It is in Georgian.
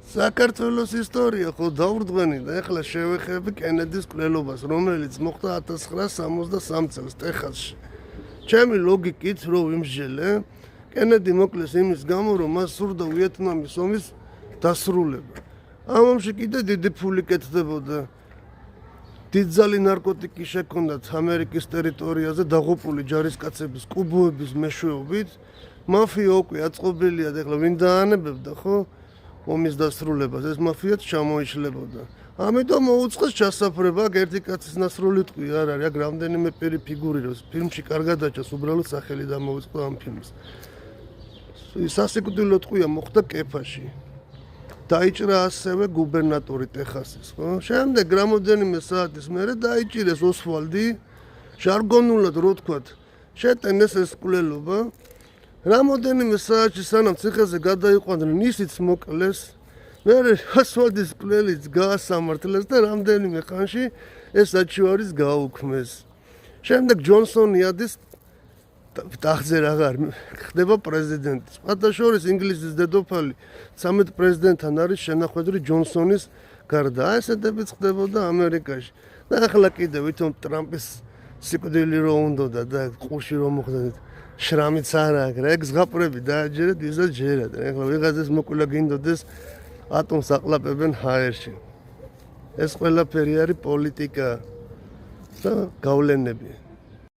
საქართველოს ისტორია ხო დაურდგენი და ეხლა შევეხები კენედის მკვლელობას, რომელიც მოხდა 1963 წელს ტეხასში. ჩემი ლოგიკით რო ვიმსჯელე, კენედი მოკლეს იმის გამო, რომ მას სურდა ვიეტნამის ომის დასრულება. ამ ომში კიდე დიდი ფული კეთდებოდა. დიდძალი ნარკოტიკი შექონდათ ამერიკის ტერიტორიაზე დაღუპული ჯარისკაცების კუბოების მეშვეობით. მაფია უკვე აწყობილია და ეხლა ვინ დაანებებდა ხო? ომის დასრულებას ეს მაფიაც ჩამოიშლებოდა. ამიტომ მოუწყეს ჩასაფრება, ერთი კაცის ნასროლი თქვი არ არის, აქ რამდენიმე პირი ფიგური როს ფილმში კარგად აჩას, უბრალოდ სახელი დამოუწყდა ამ ფილმს. სასიკვდილო თქვია მოხდა კეფაში. დაიჭრა ასევე გუბერნატორი ტეხასის, ხო? შემდეგ რამოდენიმე საათის მერე დაიჭირეს ოსვალდი, ჟარგონულად რო თქვათ, შეტენეს ეს მკვლელობა. რამოდენიმე საათში სანამ ციხეზე გადაიყვანდნენ, ისიც მოკლეს. მერე ოსვალდის მკვლელიც გაასამართლეს და რამდენიმე ხანში ეს საჩივარის გაუქმეს. შემდეგ ჯონსონი ადის ტახტზე აღარ ხდება პრეზიდენტი. სხვადასხვა ინგლისის დედოფალი 13 პრეზიდენტთან არის შენახვედრი ჯონსონის გარდა. ესეთებიც ხდებოდა ამერიკაში. და ახლა კიდე ვითომ ტრამპის სიკვდილი რო უნდოდა და ყურში რო მოხდა შრამიც არ აქვს. ეგ ზღაპრები დააჯერეთ, ისაც ჯერათ. ახლა ვიღაცას მოკლა გინდოდეს ატომს აყლაპებენ ჰაერში. ეს ყველაფერი არის პოლიტიკა და გავლენები.